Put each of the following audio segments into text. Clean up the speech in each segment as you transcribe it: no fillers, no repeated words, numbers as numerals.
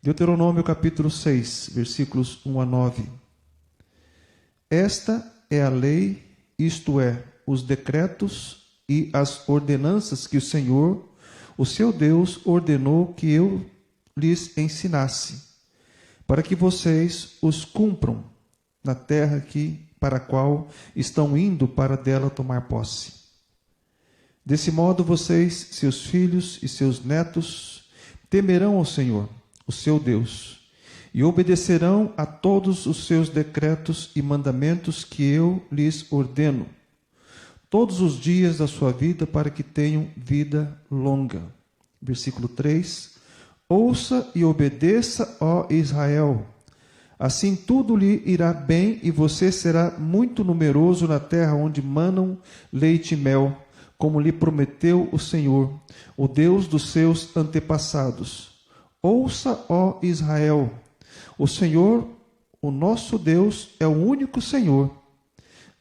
Deuteronômio capítulo 6, versículos 1 a 9. Esta é a lei, isto é, os decretos e as ordenanças que o Senhor, o seu Deus, ordenou que eu lhes ensinasse, para que vocês os cumpram na terra para a qual estão indo para dela tomar posse. Desse modo vocês, seus filhos e seus netos, temerão ao Senhor, o seu Deus, e obedecerão a todos os seus decretos e mandamentos que eu lhes ordeno, todos os dias da sua vida, para que tenham vida longa. Versículo 3. Ouça e obedeça, ó Israel, assim tudo lhe irá bem e você será muito numeroso na terra onde manam leite e mel, como lhe prometeu o Senhor, o Deus dos seus antepassados. Ouça, ó Israel, o Senhor, o nosso Deus, é o único Senhor.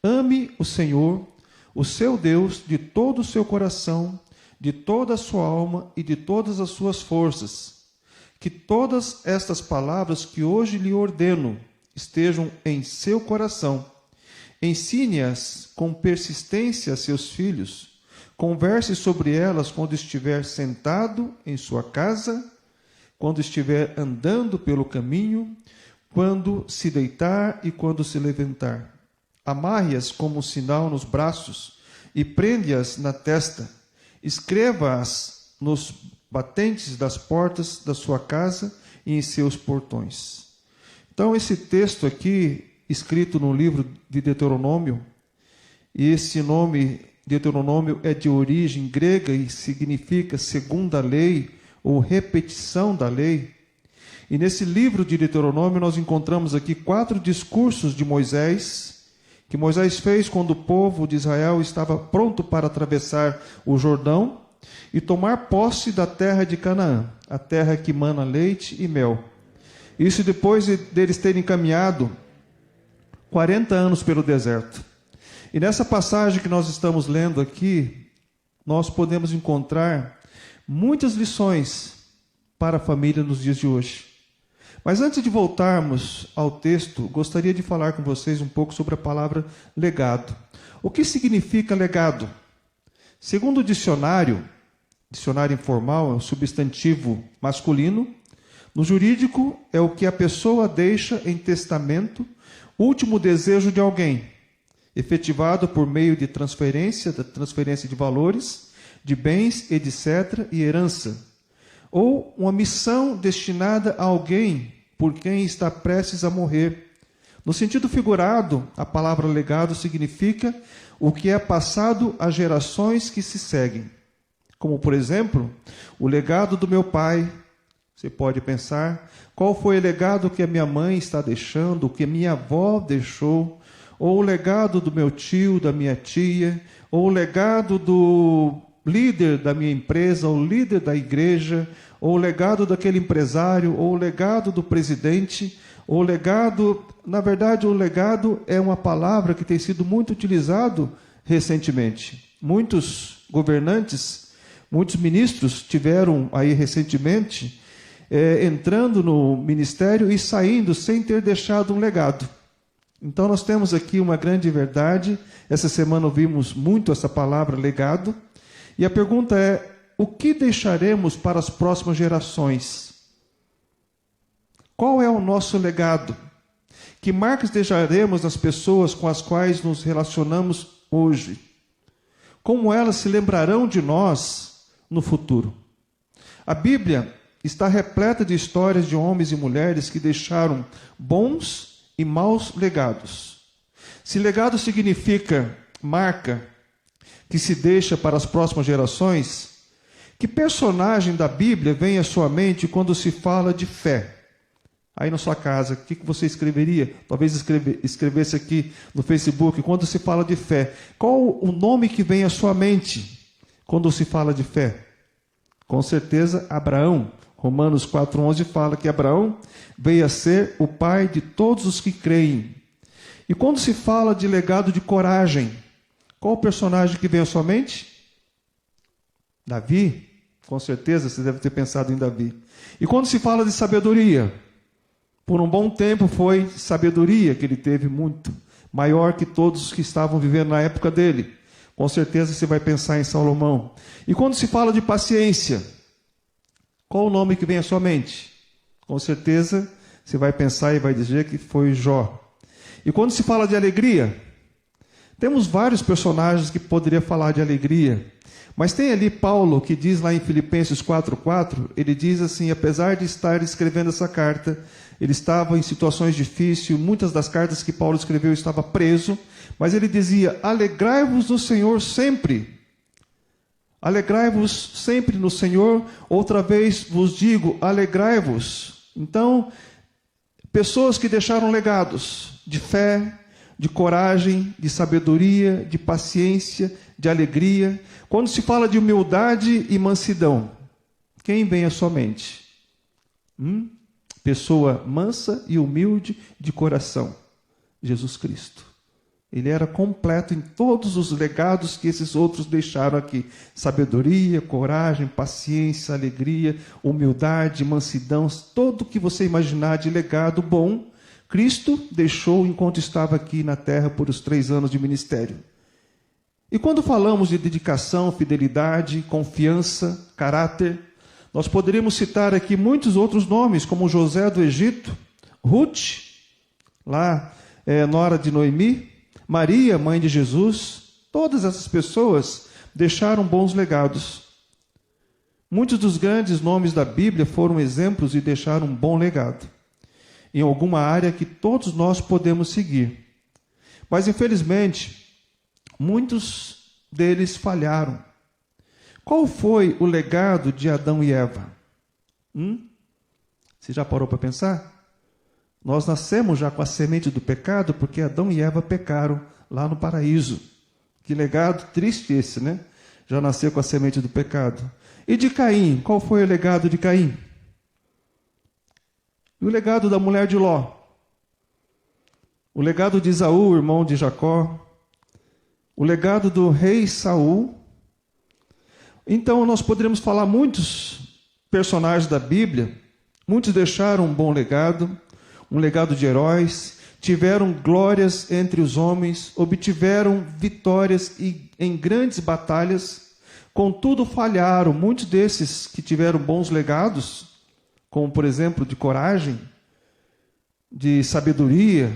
Ame o Senhor, o seu Deus, de todo o seu coração, de toda a sua alma e de todas as suas forças. Que todas estas palavras que hoje lhe ordeno estejam em seu coração. Ensine-as com persistência a seus filhos. Converse sobre elas quando estiver sentado em sua casa, quando estiver andando pelo caminho, quando se deitar e quando se levantar. Amarre-as como um sinal nos braços e prende-as na testa. Escreva-as nos batentes das portas da sua casa e em seus portões. Então, esse texto aqui, escrito no livro de Deuteronômio, e esse nome Deuteronômio é de origem grega e significa segunda lei ou repetição da lei. E nesse livro de Deuteronômio nós encontramos aqui 4 discursos de Moisés, que Moisés fez quando o povo de Israel estava pronto para atravessar o Jordão e tomar posse da terra de Canaã, a terra que mana leite e mel. Isso depois deles terem caminhado 40 anos pelo deserto. E nessa passagem que nós estamos lendo aqui, nós podemos encontrar muitas lições para a família nos dias de hoje. Mas antes de voltarmos ao texto, gostaria de falar com vocês um pouco sobre a palavra legado. O que significa legado? Segundo o dicionário informal, é um substantivo masculino. No jurídico, é o que a pessoa deixa em testamento, último desejo de alguém, efetivado por meio de transferência de valores, de bens, etc., e herança, ou uma missão destinada a alguém por quem está prestes a morrer. No sentido figurado, a palavra legado significa o que é passado às gerações que se seguem. Como, por exemplo, o legado do meu pai. Você pode pensar, qual foi o legado que a minha mãe está deixando, o que a minha avó deixou, ou o legado do meu tio, da minha tia, ou o legado do líder da minha empresa, ou líder da igreja, ou o legado daquele empresário, ou o legado do presidente, ou o legado... Na verdade, o legado é uma palavra que tem sido muito utilizado recentemente. Muitos governantes, muitos ministros tiveram aí recentemente entrando no ministério e saindo sem ter deixado um legado. Então nós temos aqui uma grande verdade. Essa semana ouvimos muito essa palavra legado. E a pergunta é, o que deixaremos para as próximas gerações? Qual é o nosso legado? Que marcas deixaremos nas pessoas com as quais nos relacionamos hoje? Como elas se lembrarão de nós no futuro? A Bíblia está repleta de histórias de homens e mulheres que deixaram bons e maus legados. Se legado significa marca que se deixa para as próximas gerações, que personagem da Bíblia vem à sua mente quando se fala de fé? Aí na sua casa, o que você escreveria? Talvez escrevesse aqui no Facebook, quando se fala de fé. Qual o nome que vem à sua mente quando se fala de fé? Com certeza, Abraão. Romanos 4,11 fala que Abraão veio a ser o pai de todos os que creem. E quando se fala de legado de coragem, qual o personagem que vem à sua mente? Davi. Com certeza você deve ter pensado em Davi. E quando se fala de sabedoria, por um bom tempo foi sabedoria que ele teve muito, maior que todos os que estavam vivendo na época dele. Com certeza você vai pensar em Salomão. E quando se fala de paciência, qual o nome que vem à sua mente? Com certeza você vai pensar e vai dizer que foi Jó. E quando se fala de alegria, temos vários personagens que poderia falar de alegria. Mas tem ali Paulo que diz lá em Filipenses 4:4, ele diz assim: apesar de estar escrevendo essa carta, ele estava em situações difíceis, muitas das cartas que Paulo escreveu estava preso, mas ele dizia: alegrai-vos no Senhor sempre. Alegrai-vos sempre no Senhor, outra vez vos digo, alegrai-vos. Então, pessoas que deixaram legados de fé, de coragem, de sabedoria, de paciência, de alegria. Quando se fala de humildade e mansidão, quem vem à sua mente? Pessoa mansa e humilde de coração. Jesus Cristo. Ele era completo em todos os legados que esses outros deixaram aqui. Sabedoria, coragem, paciência, alegria, humildade, mansidão, tudo o que você imaginar de legado bom, Cristo deixou enquanto estava aqui na terra por os 3 anos de ministério. E quando falamos de dedicação, fidelidade, confiança, caráter, nós poderíamos citar aqui muitos outros nomes, como José do Egito, Ruth, lá nora de Noemi, Maria, mãe de Jesus. Todas essas pessoas deixaram bons legados. Muitos dos grandes nomes da Bíblia foram exemplos e deixaram um bom legado em alguma área que todos nós podemos seguir. Mas, infelizmente, muitos deles falharam. Qual foi o legado de Adão e Eva? Você já parou para pensar? Nós nascemos já com a semente do pecado porque Adão e Eva pecaram lá no paraíso. Que legado triste esse, né? Já nasceu com a semente do pecado. E de Caim? Qual foi o legado de Caim? E o legado da mulher de Ló? O legado de Esaú, irmão de Jacó? O legado do rei Saul? Então nós poderíamos falar muitos personagens da Bíblia. Muitos deixaram um bom legado, um legado de heróis, tiveram glórias entre os homens, obtiveram vitórias em grandes batalhas, contudo falharam. Muitos desses que tiveram bons legados, como por exemplo de coragem, de sabedoria,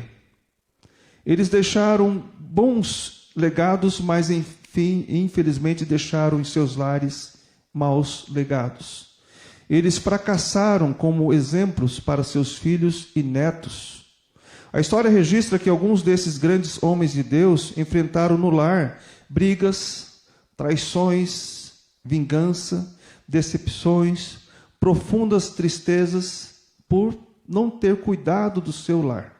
eles deixaram bons legados, mas enfim, infelizmente deixaram em seus lares maus legados. Eles fracassaram como exemplos para seus filhos e netos. A história registra que alguns desses grandes homens de Deus enfrentaram no lar brigas, traições, vingança, decepções, profundas tristezas por não ter cuidado do seu lar.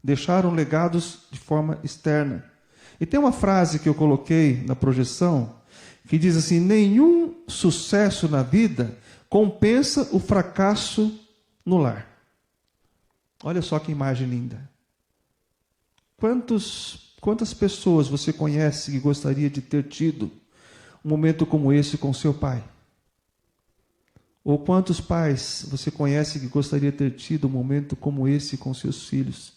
Deixaram legados de forma externa. E tem uma frase que eu coloquei na projeção que diz assim: nenhum sucesso na vida compensa o fracasso no lar. Olha só que imagem linda. Quantas pessoas você conhece que gostaria de ter tido um momento como esse com seu pai? Ou quantos pais você conhece que gostaria de ter tido um momento como esse com seus filhos?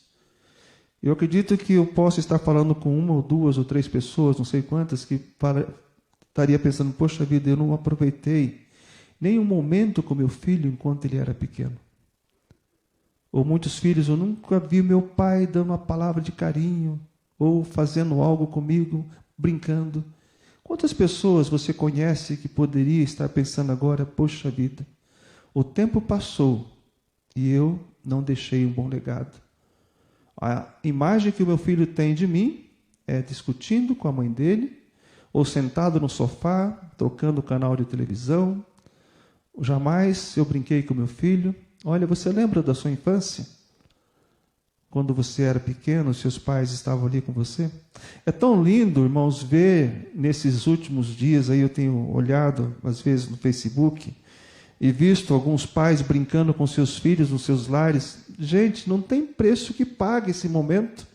Eu acredito que eu posso estar falando com 1 ou 2 ou 3 pessoas, não sei quantas, que estaria pensando: poxa vida, eu não aproveitei nenhum momento com meu filho enquanto ele era pequeno. Ou muitos filhos: eu nunca vi meu pai dando uma palavra de carinho, ou fazendo algo comigo, brincando. Quantas pessoas você conhece que poderia estar pensando agora: poxa vida, o tempo passou e eu não deixei um bom legado. A imagem que o meu filho tem de mim é discutindo com a mãe dele, ou sentado no sofá, trocando o canal de televisão. Jamais eu brinquei com meu filho. Olha, você lembra da sua infância? Quando você era pequeno, seus pais estavam ali com você? É tão lindo, irmãos, ver nesses últimos dias, aí eu tenho olhado às vezes no Facebook, e visto alguns pais brincando com seus filhos nos seus lares. Gente, não tem preço que pague esse momento.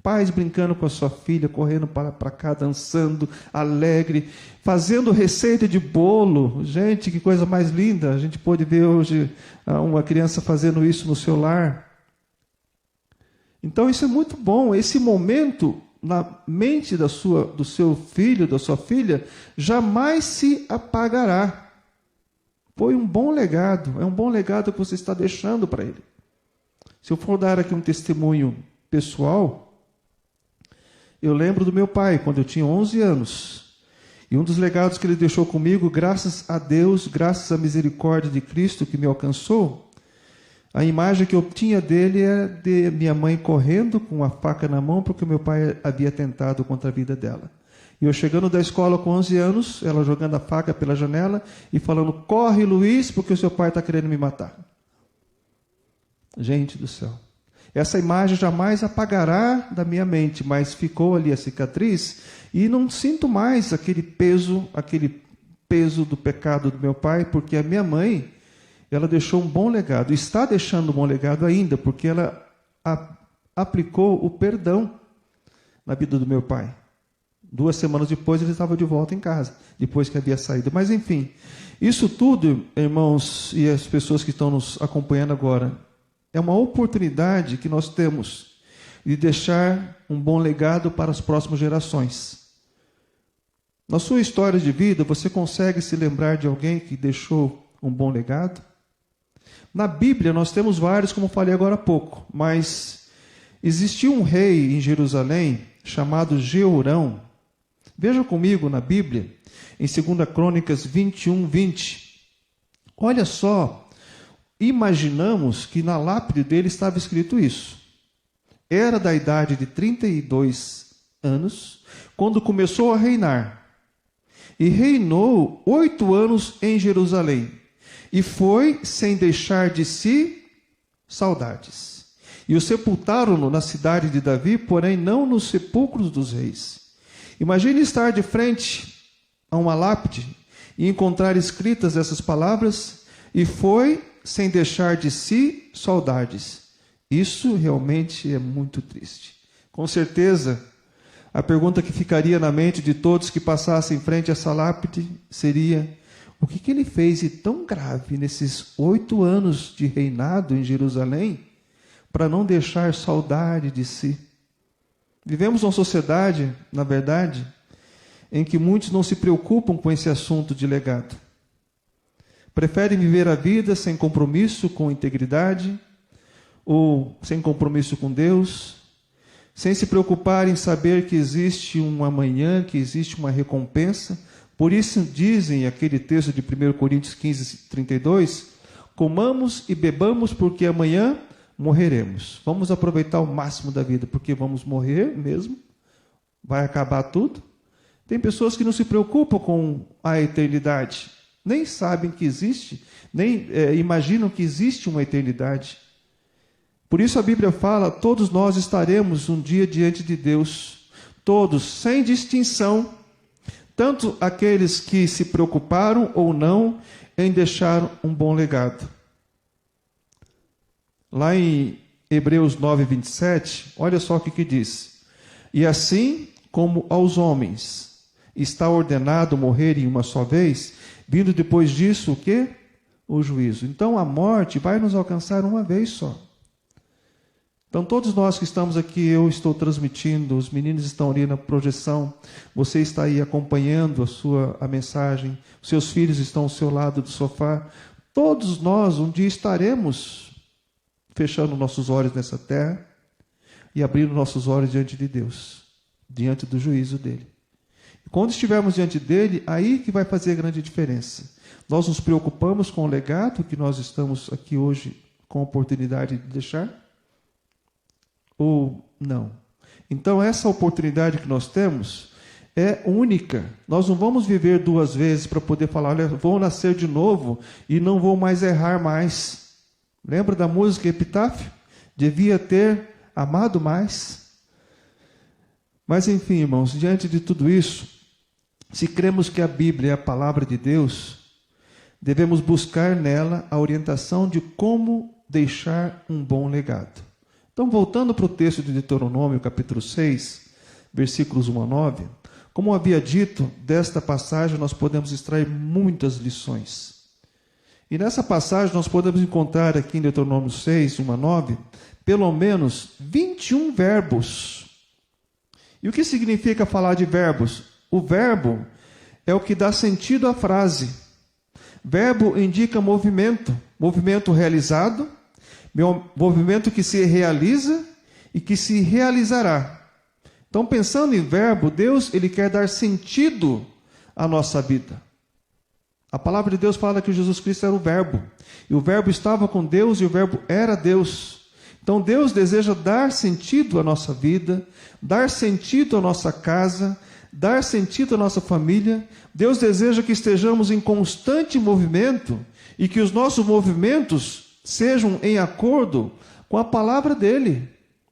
Pais brincando com a sua filha, correndo para cá, dançando, alegre, fazendo receita de bolo. Gente, que coisa mais linda. A gente pôde ver hoje uma criança fazendo isso no seu lar. Então isso é muito bom. Esse momento na mente do seu filho, da sua filha, jamais se apagará. Foi um bom legado. É um bom legado que você está deixando para ele. Se eu for dar aqui um testemunho pessoal, eu lembro do meu pai, quando eu tinha 11 anos. E um dos legados que ele deixou comigo, graças a Deus, graças à misericórdia de Cristo que me alcançou, a imagem que eu tinha dele é de minha mãe correndo com a faca na mão, porque meu pai havia tentado contra a vida dela. E eu chegando da escola com 11 anos, ela jogando a faca pela janela e falando, corre Luiz, porque o seu pai está querendo me matar. Gente do céu. Essa imagem jamais apagará da minha mente, mas ficou ali a cicatriz e não sinto mais aquele peso do pecado do meu pai, porque a minha mãe, ela deixou um bom legado, está deixando um bom legado ainda, porque ela aplicou o perdão na vida do meu pai. 2 semanas depois ele estava de volta em casa, depois que havia saído. Mas enfim, isso tudo, irmãos e as pessoas que estão nos acompanhando agora, é uma oportunidade que nós temos de deixar um bom legado para as próximas gerações. Na sua história de vida, você consegue se lembrar de alguém que deixou um bom legado? Na Bíblia, nós temos vários, como falei agora há pouco, mas existiu um rei em Jerusalém chamado Jeorão. Veja comigo na Bíblia, em 2 Crônicas 21, 20. Olha só. Imaginamos que na lápide dele estava escrito isso. Era da idade de 32 anos, quando começou a reinar. E reinou 8 anos em Jerusalém. E foi sem deixar de si saudades. E o sepultaram-no na cidade de Davi, porém não nos sepulcros dos reis. Imagine estar de frente a uma lápide e encontrar escritas essas palavras, e foi sem deixar de si saudades. Isso realmente é muito triste. Com certeza, a pergunta que ficaria na mente de todos que passassem em frente a essa lápide seria: o que ele fez de tão grave nesses 8 anos de reinado em Jerusalém para não deixar saudade de si? Vivemos uma sociedade, na verdade, em que muitos não se preocupam com esse assunto de legado. Preferem viver a vida sem compromisso com integridade, ou sem compromisso com Deus, sem se preocupar em saber que existe um amanhã, que existe uma recompensa. Por isso dizem aquele texto de 1 Coríntios 15, 32, comamos e bebamos porque amanhã morreremos. Vamos aproveitar o máximo da vida, porque vamos morrer mesmo, vai acabar tudo. Tem pessoas que não se preocupam com a eternidade, nem sabem que existe, nem imaginam que existe uma eternidade. Por isso a Bíblia fala, todos nós estaremos um dia diante de Deus, todos, sem distinção, tanto aqueles que se preocuparam ou não em deixar um bom legado. Lá em Hebreus 9, 27, olha só o que diz. E assim como aos homens está ordenado morrer em uma só vez, vindo depois disso o quê? O juízo. Então a morte vai nos alcançar uma vez só. Então todos nós que estamos aqui, eu estou transmitindo, os meninos estão ali na projeção, você está aí acompanhando a mensagem, seus filhos estão ao seu lado do sofá. Todos nós um dia estaremos fechando nossos olhos nessa terra e abrindo nossos olhos diante de Deus, diante do juízo dele. Quando estivermos diante dele, aí que vai fazer grande diferença. Nós nos preocupamos com o legado que nós estamos aqui hoje com a oportunidade de deixar? Ou não? Então essa oportunidade que nós temos é única. Nós não vamos viver 2 vezes para poder falar, olha, vou nascer de novo e não vou mais errar mais. Lembra da música Epitáfio? Devia ter amado mais. Mas enfim, irmãos, diante de tudo isso, se cremos que a Bíblia é a palavra de Deus, devemos buscar nela a orientação de como deixar um bom legado. Então, voltando para o texto de Deuteronômio, capítulo 6, versículos 1 a 9, como havia dito, desta passagem nós podemos extrair muitas lições. E nessa passagem nós podemos encontrar aqui em Deuteronômio 6, 1 a 9, pelo menos 21 verbos. E o que significa falar de verbos? O verbo é o que dá sentido à frase. Verbo indica movimento, movimento realizado, movimento que se realiza e que se realizará. Então, pensando em verbo, Deus ele quer dar sentido à nossa vida. A palavra de Deus fala que Jesus Cristo era o verbo. E o verbo estava com Deus e o verbo era Deus. Então, Deus deseja dar sentido à nossa vida, dar sentido à nossa casa, dar sentido à nossa família. Deus deseja que estejamos em constante movimento e que os nossos movimentos sejam em acordo com a palavra dele.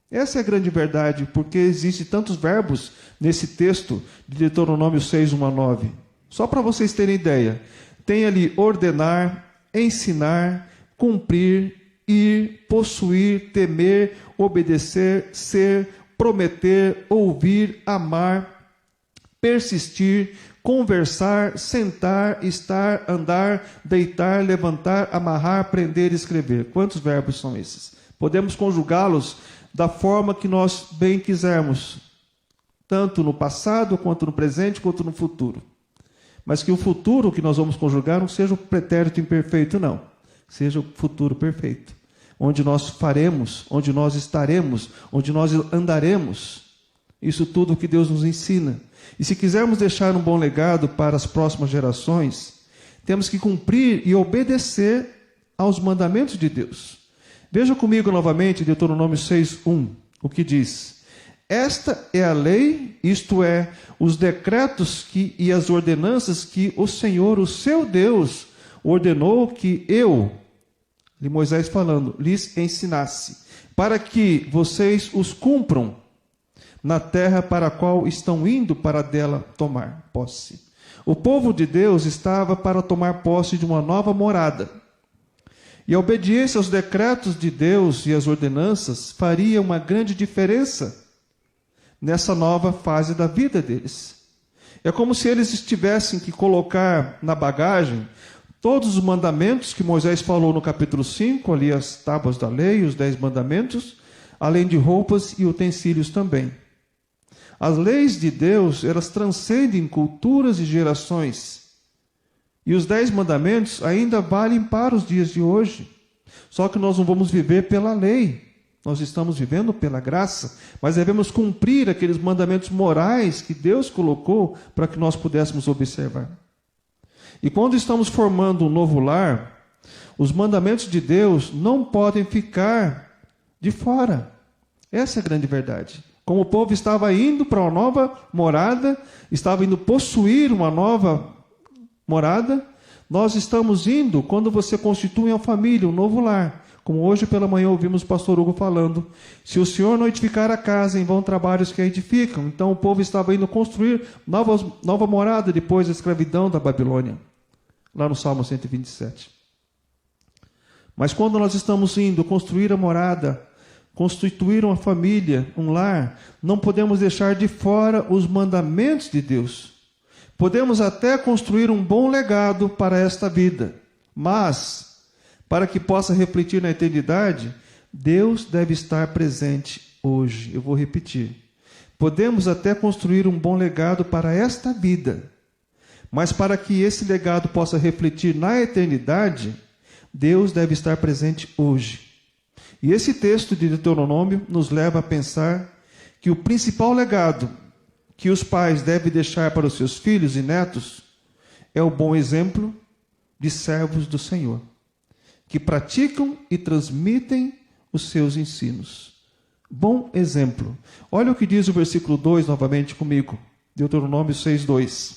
Essa é a grande verdade, porque existem tantos verbos nesse texto de Deuteronômio 6, 1 a 9. Só para vocês terem ideia, tem ali ordenar, ensinar, cumprir, ir, possuir, temer, obedecer, ser, prometer, ouvir, amar, persistir, conversar, sentar, estar, andar, deitar, levantar, amarrar, prender e escrever. Quantos verbos são esses? Podemos conjugá-los da forma que nós bem quisermos, tanto no passado, quanto no presente, quanto no futuro. Mas que o futuro que nós vamos conjugar não seja o pretérito imperfeito, não. Seja o futuro perfeito. Onde nós faremos, onde nós estaremos, onde nós andaremos. Isso tudo que Deus nos ensina. E se quisermos deixar um bom legado para as próximas gerações, temos que cumprir e obedecer aos mandamentos de Deus. Veja comigo novamente Deuteronômio 6:1, o que diz: esta é a lei, isto é, os decretos e as ordenanças que o Senhor, o seu Deus, ordenou que eu, de Moisés falando, lhes ensinasse, para que vocês os cumpram na terra para a qual estão indo para dela tomar posse. O povo de Deus estava para tomar posse de uma nova morada. E a obediência aos decretos de Deus e às ordenanças faria uma grande diferença nessa nova fase da vida deles. É como se eles tivessem que colocar na bagagem todos os mandamentos que Moisés falou no capítulo 5, ali as tábuas da lei, os 10 mandamentos, além de roupas e utensílios também. As leis de Deus, elas transcendem culturas e gerações. E os 10 mandamentos ainda valem para os dias de hoje. Só que nós não vamos viver pela lei. Nós estamos vivendo pela graça. Mas devemos cumprir aqueles mandamentos morais que Deus colocou para que nós pudéssemos observar. E quando estamos formando um novo lar, os mandamentos de Deus não podem ficar de fora. Essa é a grande verdade. Como o povo estava indo para uma nova morada, estava indo possuir uma nova morada, nós estamos indo quando você constitui uma família, um novo lar. Como hoje pela manhã ouvimos o pastor Hugo falando, se o Senhor não edificar a casa, em vão trabalhos que a edificam. Então o povo estava indo construir nova morada depois da escravidão da Babilônia, lá no Salmo 127. Mas quando nós estamos indo construir a morada, constituir uma família, um lar, não podemos deixar de fora os mandamentos de Deus. Podemos até construir um bom legado para esta vida, mas, para que possa refletir na eternidade, Deus deve estar presente hoje. Eu vou repetir. Podemos até construir um bom legado para esta vida, mas para que esse legado possa refletir na eternidade, Deus deve estar presente hoje. E esse texto de Deuteronômio nos leva a pensar que o principal legado que os pais devem deixar para os seus filhos e netos é o bom exemplo de servos do Senhor, que praticam e transmitem os seus ensinos. Bom exemplo. Olha o que diz o versículo 2 novamente comigo. Deuteronômio 6:2.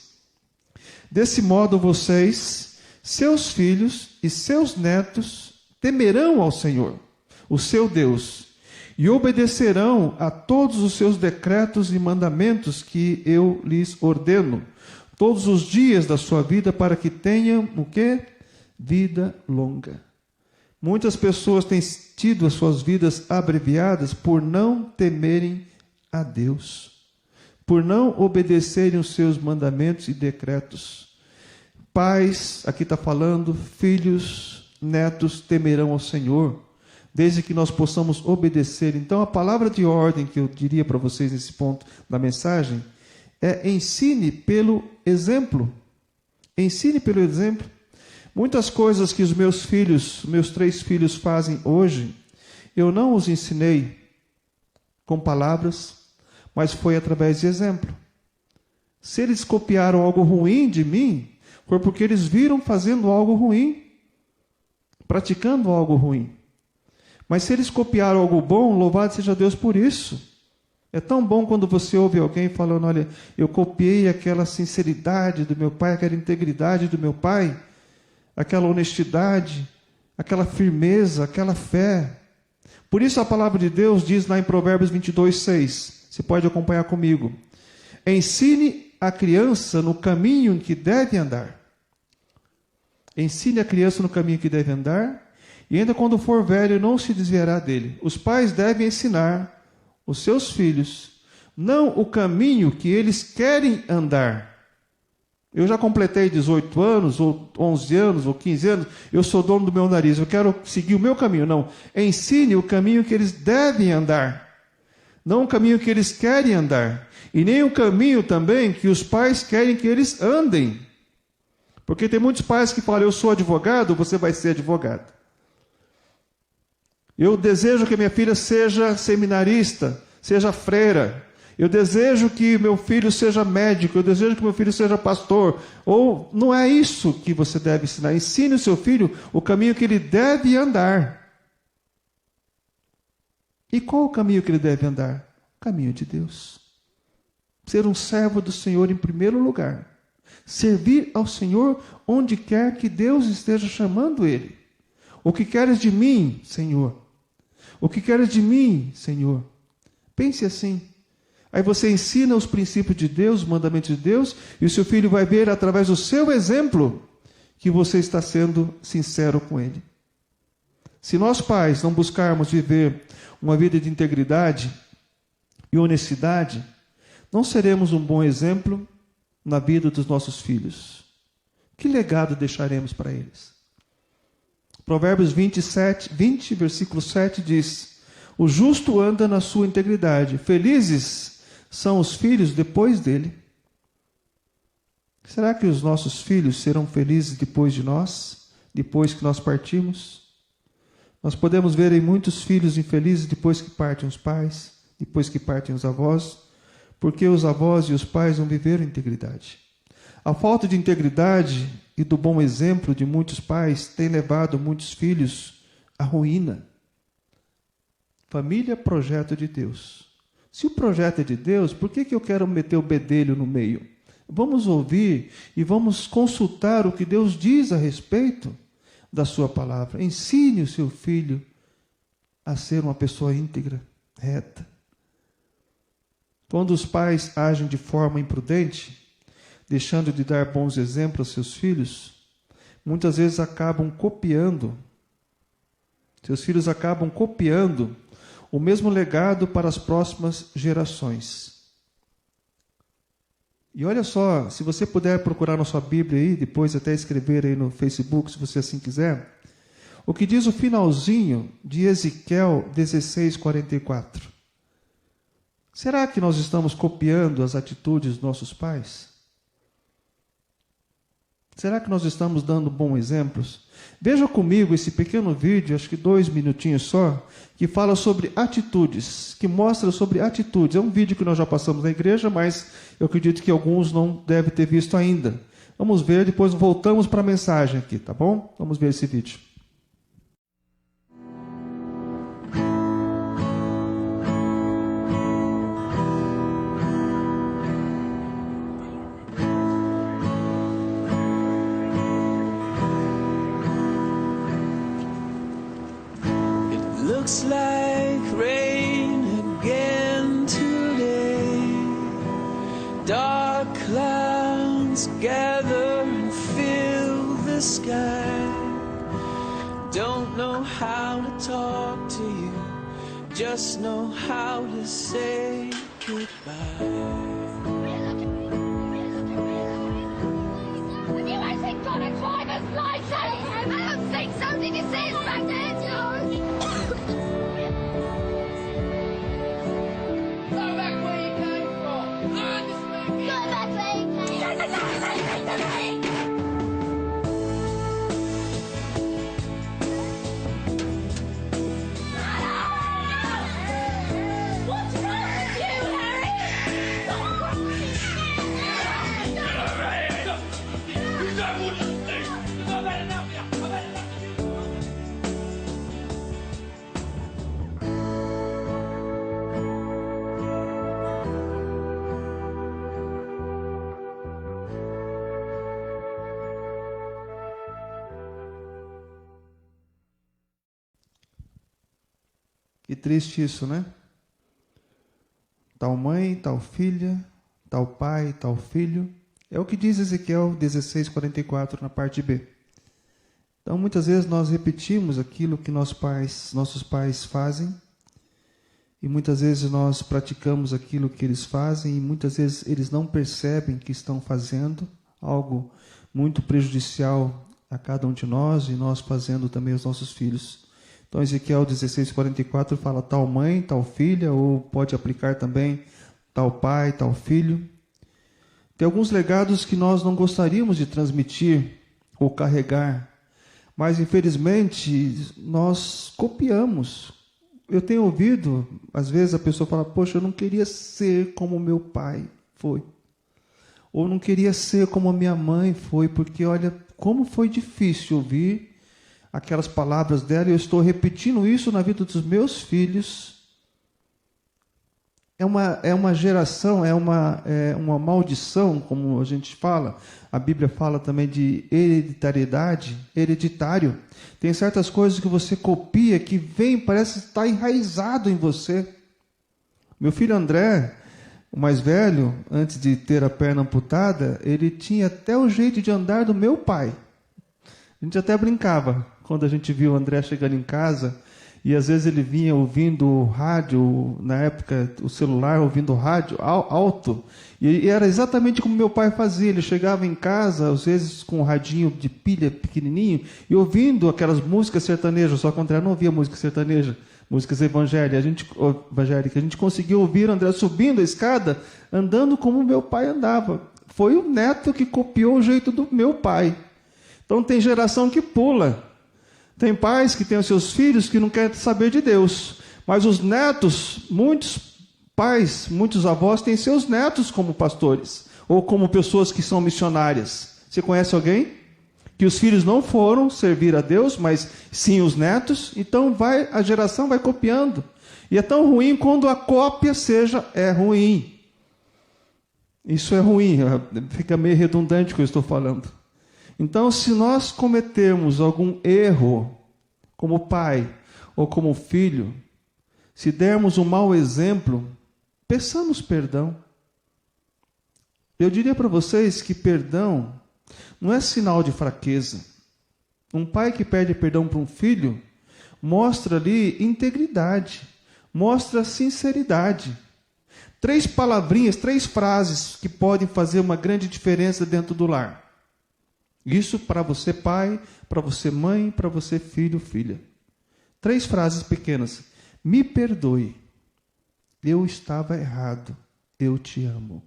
Desse modo vocês, seus filhos e seus netos temerão ao Senhor, o seu Deus, e obedecerão a todos os seus decretos e mandamentos que eu lhes ordeno, todos os dias da sua vida, para que tenham o quê? Vida longa. Muitas pessoas têm tido as suas vidas abreviadas por não temerem a Deus, por não obedecerem os seus mandamentos e decretos. Pais, aqui está falando, filhos, netos temerão ao Senhor, desde que nós possamos obedecer. Então, a palavra de ordem que eu diria para vocês nesse ponto da mensagem é: ensine pelo exemplo. Ensine pelo exemplo. Muitas coisas que os meus filhos, meus 3 filhos fazem hoje, eu não os ensinei com palavras, mas foi através de exemplo. Se eles copiaram algo ruim de mim, foi porque eles viram fazendo algo ruim, praticando algo ruim. Mas se eles copiaram algo bom, louvado seja Deus por isso. É tão bom quando você ouve alguém falando: olha, eu copiei aquela sinceridade do meu pai, aquela integridade do meu pai, aquela honestidade, aquela firmeza, aquela fé. Por isso a palavra de Deus diz lá em Provérbios 22:6, você pode acompanhar comigo: ensine a criança no caminho em que deve andar. Ensine a criança no caminho que deve andar, e ainda quando for velho não se desviará dele. Os pais devem ensinar os seus filhos, não o caminho que eles querem andar. Eu já completei 18 anos, ou 11 anos, ou 15 anos, eu sou dono do meu nariz, eu quero seguir o meu caminho. Não, ensine o caminho que eles devem andar, não o caminho que eles querem andar, e nem o caminho também que os pais querem que eles andem. Porque tem muitos pais que falam: eu sou advogado, você vai ser advogado. Eu desejo que minha filha seja seminarista, seja freira. Eu desejo que meu filho seja médico, eu desejo que meu filho seja pastor. Ou não é isso que você deve ensinar. Ensine o seu filho o caminho que ele deve andar. E qual o caminho que ele deve andar? O caminho de Deus. Ser um servo do Senhor em primeiro lugar. Servir ao Senhor onde quer que Deus esteja chamando ele. O que queres de mim, Senhor? O que queres de mim, Senhor? Pense assim. Aí você ensina os princípios de Deus, os mandamentos de Deus, e o seu filho vai ver através do seu exemplo que você está sendo sincero com ele. Se nós pais não buscarmos viver uma vida de integridade e honestidade, não seremos um bom exemplo na vida dos nossos filhos. Que legado deixaremos para eles? Provérbios 20, versículo 7 diz: o justo anda na sua integridade, felizes são os filhos depois dele. Será que os nossos filhos serão felizes depois de nós? Depois que nós partimos? Nós podemos ver em muitos filhos infelizes depois que partem os pais, depois que partem os avós, porque os avós e os pais não viveram integridade. A falta de integridade e do bom exemplo de muitos pais tem levado muitos filhos à ruína. Família, projeto de Deus. Se o projeto é de Deus, por que eu quero meter o bedelho no meio? Vamos ouvir e vamos consultar o que Deus diz a respeito da sua palavra. Ensine o seu filho a ser uma pessoa íntegra, reta. Quando os pais agem de forma imprudente, deixando de dar bons exemplos aos seus filhos, muitas vezes acabam copiando. Seus filhos acabam copiando o mesmo legado para as próximas gerações. E olha só, se você puder procurar na sua Bíblia aí, depois até escrever aí no Facebook, se você assim quiser, o que diz o finalzinho de Ezequiel 16:44. Será que nós estamos copiando as atitudes dos nossos pais? Será que nós estamos dando bons exemplos? Veja comigo esse pequeno vídeo, acho que 2 minutinhos só, que fala sobre atitudes, que mostra sobre atitudes. É um vídeo que nós já passamos na igreja, mas eu acredito que alguns não devem ter visto ainda. Vamos ver, depois voltamos para a mensagem aqui, tá bom? Vamos ver esse vídeo. Looks like rain again today. Dark clouds gather and fill the sky. Don't know how to talk to you, just know how to say goodbye. Would you actually got a driver's license? I don't think so. Did you see it's back there, George? Go back where you came from. Learn to speak English. Go back where you came. What's wrong with you, Harry? You don't want to speak. I've had enough of you. I've had enough of you. Que triste isso, né? Tal mãe, tal filha, tal pai, tal filho. É o que diz Ezequiel 16:44 na parte B. Então, muitas vezes nós repetimos aquilo que nossos pais fazem, e muitas vezes nós praticamos aquilo que eles fazem, e muitas vezes eles não percebem que estão fazendo algo muito prejudicial a cada um de nós, e nós fazendo também aos nossos filhos. Então, Ezequiel 16:44 fala tal mãe, tal filha, ou pode aplicar também tal pai, tal filho. Tem alguns legados que nós não gostaríamos de transmitir ou carregar, mas infelizmente nós copiamos. Eu tenho ouvido, às vezes a pessoa fala, poxa, eu não queria ser como meu pai foi. Ou não queria ser como a minha mãe foi, porque olha como foi difícil ouvir aquelas palavras dela, e eu estou repetindo isso na vida dos meus filhos. É uma geração, é uma maldição, como a gente fala. A Bíblia fala também de hereditariedade, hereditário. Tem certas coisas que você copia, que vem, parece estar enraizado em você. Meu filho André, o mais velho, antes de ter a perna amputada, ele tinha até o jeito de andar do meu pai. A gente até brincava, quando a gente viu o André chegando em casa, e às vezes ele vinha ouvindo o rádio, na época o celular, ouvindo o rádio alto, e era exatamente como meu pai fazia. Ele chegava em casa, às vezes com um radinho de pilha pequenininho, e ouvindo aquelas músicas sertanejas, só que o André não ouvia música sertaneja, músicas evangélicas. A gente conseguiu ouvir o André subindo a escada, andando como meu pai andava. Foi o neto que copiou o jeito do meu pai. Então tem geração que pula. Tem pais que têm os seus filhos que não querem saber de Deus. Mas os netos, muitos pais, muitos avós têm seus netos como pastores. Ou como pessoas que são missionárias. Você conhece alguém? Que os filhos não foram servir a Deus, mas sim os netos. Então a geração vai copiando. E é tão ruim quando a cópia é ruim. Isso é ruim. Fica meio redundante o que eu estou falando. Então, se nós cometermos algum erro, como pai ou como filho, se dermos um mau exemplo, peçamos perdão. Eu diria para vocês que perdão não é sinal de fraqueza. Um pai que pede perdão para um filho, mostra ali integridade, mostra sinceridade. 3 palavrinhas, 3 frases que podem fazer uma grande diferença dentro do lar. Isso para você pai, para você mãe, para você filho, filha. 3 frases pequenas. Me perdoe. Eu estava errado. Eu te amo.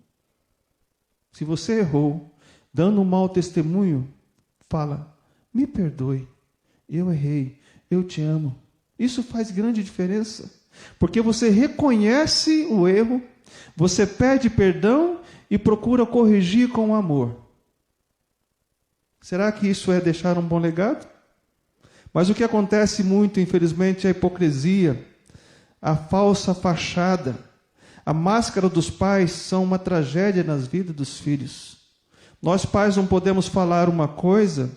Se você errou, dando um mau testemunho, fala, me perdoe. Eu errei. Eu te amo. Isso faz grande diferença. Porque você reconhece o erro, você pede perdão e procura corrigir com amor. Será que isso é deixar um bom legado? Mas o que acontece muito, infelizmente, é a hipocrisia, a falsa fachada. A máscara dos pais são uma tragédia nas vidas dos filhos. Nós pais não podemos falar uma coisa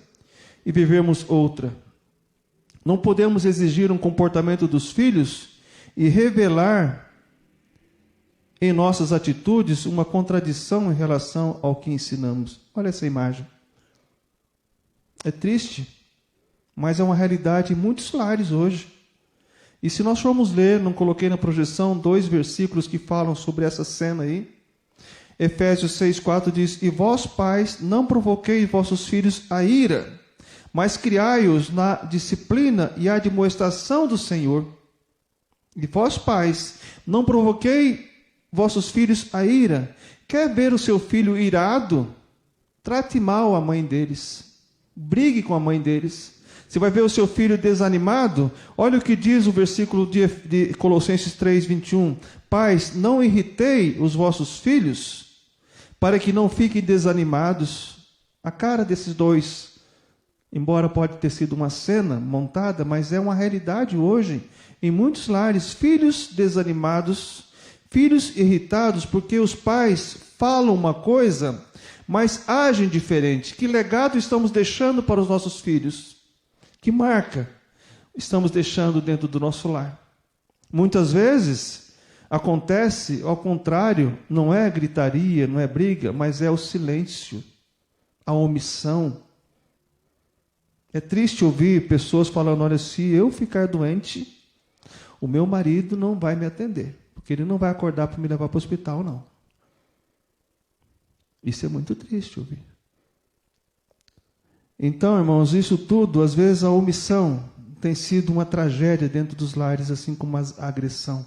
e vivermos outra. Não podemos exigir um comportamento dos filhos e revelar em nossas atitudes uma contradição em relação ao que ensinamos. Olha essa imagem. É triste, mas é uma realidade em muitos lares hoje. E se nós formos ler, não coloquei na projeção, 2 versículos que falam sobre essa cena aí. Efésios 6,4 diz: E vós, pais, não provoqueis vossos filhos a ira, mas criai-os na disciplina e admoestação do Senhor. E vós, pais, não provoquei vossos filhos a ira. Quer ver o seu filho irado? Trate mal a mãe deles. Brigue com a mãe deles. Você vai ver o seu filho desanimado? Olha o que diz o versículo de Colossenses 3:21. Pais, não irritei os vossos filhos, para que não fiquem desanimados. A cara desses dois, embora pode ter sido uma cena montada, mas é uma realidade hoje em muitos lares. Filhos desanimados, filhos irritados, porque os pais falam uma coisa, mas agem diferente. Que legado estamos deixando para os nossos filhos? Que marca estamos deixando dentro do nosso lar? Muitas vezes acontece ao contrário, não é gritaria, não é briga, mas é o silêncio, a omissão. É triste ouvir pessoas falando: olha, se eu ficar doente, o meu marido não vai me atender, porque ele não vai acordar para me levar para o hospital, não. Isso é muito triste ouvir. Então, irmãos, isso tudo, às vezes a omissão tem sido uma tragédia dentro dos lares, assim como a agressão.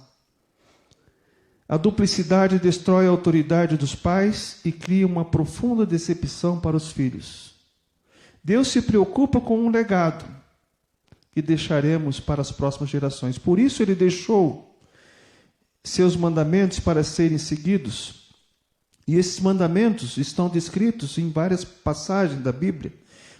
A duplicidade destrói a autoridade dos pais e cria uma profunda decepção para os filhos. Deus se preocupa com um legado que deixaremos para as próximas gerações. Por isso ele deixou seus mandamentos para serem seguidos. E esses mandamentos estão descritos em várias passagens da Bíblia.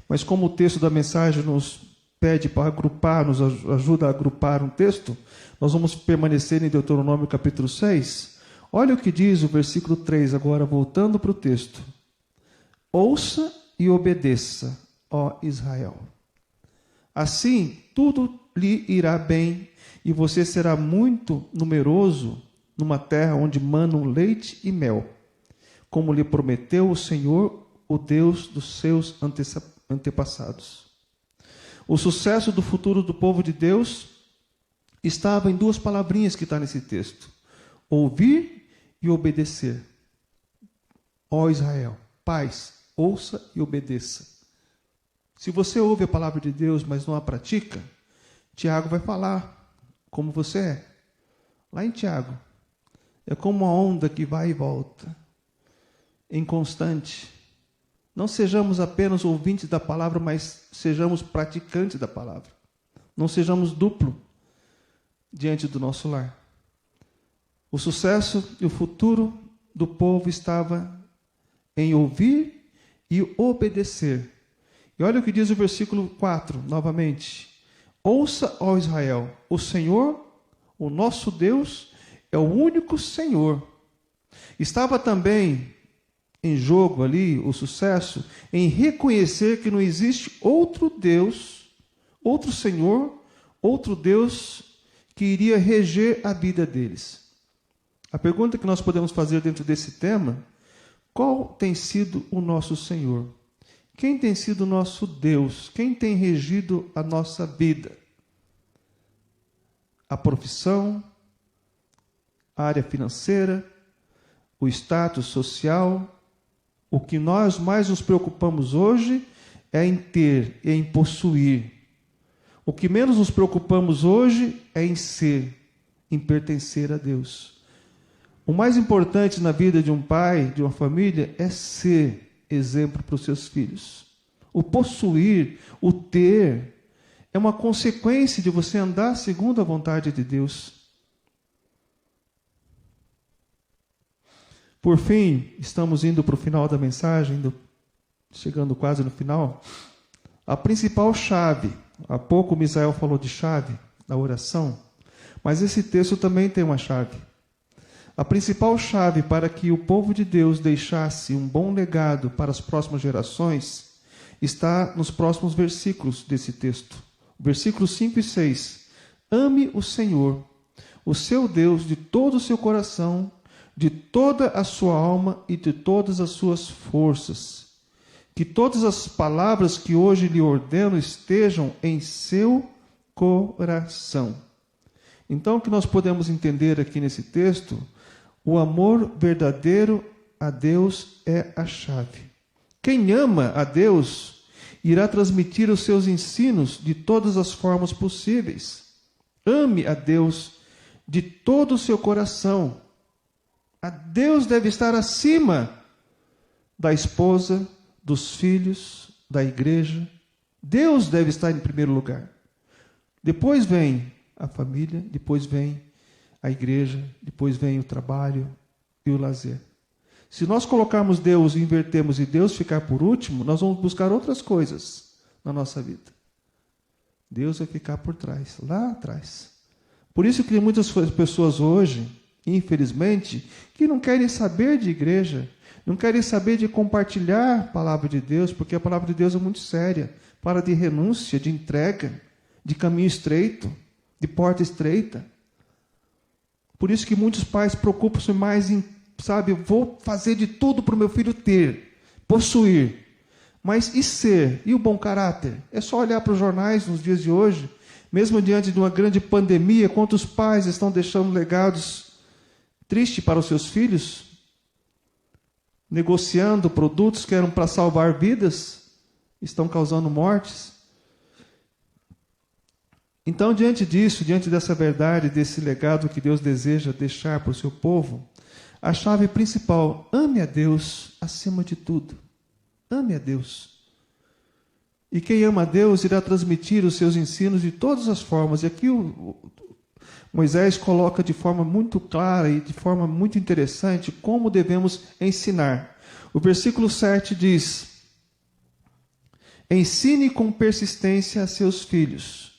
Mas como o texto da mensagem nos pede para agrupar, nos ajuda a agrupar um texto, nós vamos permanecer em Deuteronômio capítulo 6. Olha o que diz o versículo 3, agora voltando para o texto. Ouça e obedeça, ó Israel. Assim, tudo lhe irá bem, e você será muito numeroso numa terra onde manam leite e mel, como lhe prometeu o Senhor, o Deus dos seus antepassados. O sucesso do futuro do povo de Deus estava em 2 palavrinhas que está nesse texto: ouvir e obedecer. Ó Israel, pais, ouça e obedeça. Se você ouve a palavra de Deus, mas não a pratica, Tiago vai falar como você é. Lá em Tiago, é como uma onda que vai e volta, inconstante. Não sejamos apenas ouvintes da palavra, mas sejamos praticantes da palavra. Não sejamos duplo diante do nosso lar. O sucesso e o futuro do povo estava em ouvir e obedecer. E olha o que diz o versículo 4, novamente. Ouça, ó Israel, o Senhor, o nosso Deus, é o único Senhor. Estava também em jogo ali o sucesso em reconhecer que não existe outro Deus, outro Senhor, outro Deus que iria reger a vida deles. A pergunta que nós podemos fazer dentro desse tema: qual tem sido o nosso Senhor? Quem tem sido o nosso Deus? Quem tem regido a nossa vida? A profissão, a área financeira, o status social. O que nós mais nos preocupamos hoje é em ter e em possuir. O que menos nos preocupamos hoje é em ser, em pertencer a Deus. O mais importante na vida de um pai, de uma família, é ser exemplo para os seus filhos. O possuir, o ter, é uma consequência de você andar segundo a vontade de Deus. Por fim, estamos indo para o final da mensagem, chegando quase no final. A principal chave, há pouco o Misael falou de chave, da oração, mas esse texto também tem uma chave. A principal chave para que o povo de Deus deixasse um bom legado para as próximas gerações está nos próximos versículos desse texto. Versículos 5 e 6. Ame o Senhor, o seu Deus, de todo o seu coração, de toda a sua alma e de todas as suas forças. que todas as palavras que hoje lhe ordeno estejam em seu coração. Então, o que nós podemos entender aqui nesse texto, o amor verdadeiro a Deus é a chave. Quem ama a Deus irá transmitir os seus ensinos de todas as formas possíveis. Ame a Deus de todo o seu coração. A Deus deve estar acima da esposa, dos filhos, da igreja. Deus deve estar em primeiro lugar. Depois vem a família, depois vem a igreja, depois vem o trabalho e o lazer. Se nós colocarmos Deus e invertermos e Deus ficar por último, nós vamos buscar outras coisas na nossa vida. Deus vai ficar por trás, lá atrás. Por isso que tem muitas pessoas hoje, infelizmente, que não querem saber de igreja, não querem saber de compartilhar a palavra de Deus, porque a palavra de Deus é muito séria. Fala de renúncia, de entrega, de caminho estreito, de porta estreita. Por isso que muitos pais preocupam-se mais em, vou fazer de tudo para o meu filho ter, possuir. Mas e ser? E o bom caráter? É só olhar para os jornais nos dias de hoje, mesmo diante de uma grande pandemia, quantos pais estão deixando legados tristes para os seus filhos, negociando produtos que eram para salvar vidas, estão causando mortes. Então, diante disso, diante dessa verdade, desse legado que Deus deseja deixar para o seu povo, a chave principal, ame a Deus acima de tudo. Ame a Deus. E quem ama a Deus irá transmitir os seus ensinos de todas as formas. E aqui Moisés coloca de forma muito clara e de forma muito interessante como devemos ensinar. O versículo 7 diz: ensine com persistência a seus filhos.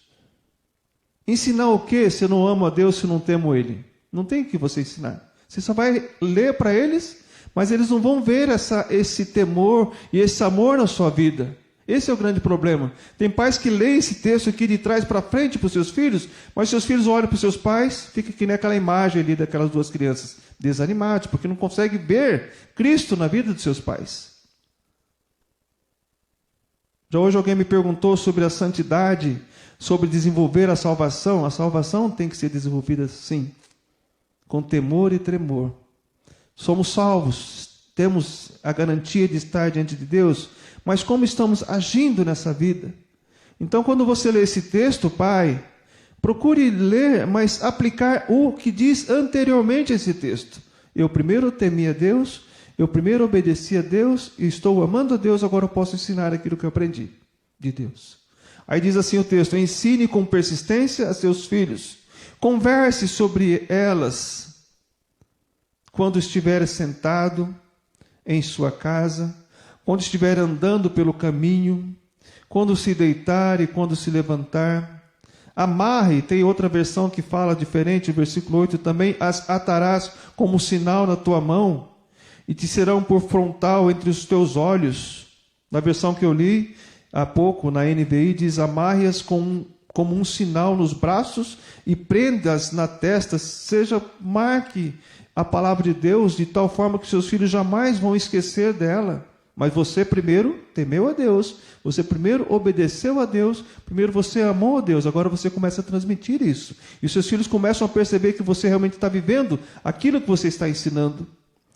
Ensinar o quê se eu não amo a Deus, se eu não temo Ele? Não tem o que você ensinar. Você só vai ler para eles, mas eles não vão ver esse temor e esse amor na sua vida. Esse é o grande problema. Tem pais que leem esse texto aqui de trás para frente para os seus filhos, mas seus filhos olham para os seus pais, fica que nem aquela imagem ali daquelas duas crianças, desanimados, porque não conseguem ver Cristo na vida dos seus pais. Já hoje alguém me perguntou sobre a santidade, sobre desenvolver a salvação. A salvação tem que ser desenvolvida sim, com temor e tremor. Somos salvos, temos a garantia de estar diante de Deus, mas como estamos agindo nessa vida? Então, quando você lê esse texto, pai, procure ler, mas aplicar o que diz anteriormente a esse texto. Eu primeiro temi a Deus, eu primeiro obedeci a Deus, e estou amando a Deus, agora eu posso ensinar aquilo que eu aprendi de Deus. Aí diz assim o texto: ensine com persistência a seus filhos, converse sobre elas quando estiver sentado em sua casa, quando estiver andando pelo caminho, quando se deitar e quando se levantar. Amarre, tem outra versão que fala diferente, o versículo 8 também: as atarás como sinal na tua mão, e te serão por frontal entre os teus olhos. Na versão que eu li há pouco, na NVI, diz: amarre-as como um sinal nos braços e prenda-as na testa, marque a palavra de Deus de tal forma que seus filhos jamais vão esquecer dela. Mas você primeiro temeu a Deus, você primeiro obedeceu a Deus, primeiro você amou a Deus, agora você começa a transmitir isso. E os seus filhos começam a perceber que você realmente está vivendo aquilo que você está ensinando.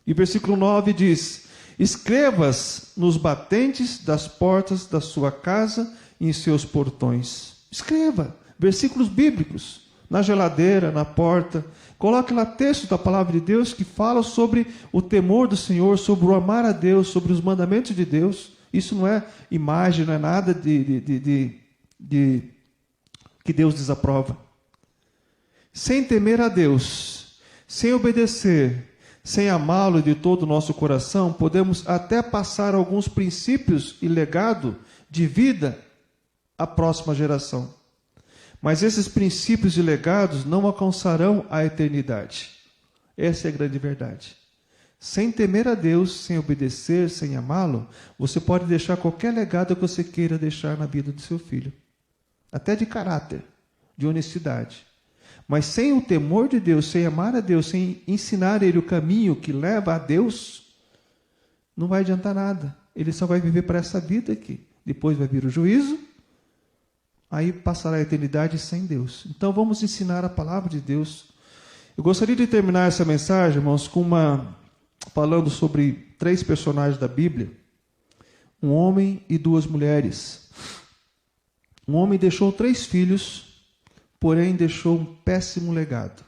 E versículo 9 diz: escrevas nos batentes das portas da sua casa e em seus portões. Escreva versículos bíblicos na geladeira, na porta. Coloque lá texto da palavra de Deus que fala sobre o temor do Senhor, sobre o amar a Deus, sobre os mandamentos de Deus. Isso não é imagem, não é nada que Deus desaprova. Sem temer a Deus, sem obedecer, sem amá-lo de todo o nosso coração, podemos até passar alguns princípios e legado de vida à próxima geração. Mas esses princípios e legados não alcançarão a eternidade. Essa é a grande verdade. Sem temer a Deus, sem obedecer, sem amá-lo, você pode deixar qualquer legado que você queira deixar na vida do seu filho. Até de caráter, de honestidade. Mas sem o temor de Deus, sem amar a Deus, sem ensinar ele o caminho que leva a Deus, não vai adiantar nada. ele só vai viver para essa vida aqui. Depois vai vir o juízo, aí passará a eternidade sem Deus. Então vamos ensinar a palavra de Deus. Eu gostaria de terminar essa mensagem, irmãos, falando sobre 3 personagens da Bíblia. Um homem e 2 mulheres. Um homem deixou 3 filhos, porém deixou um péssimo legado.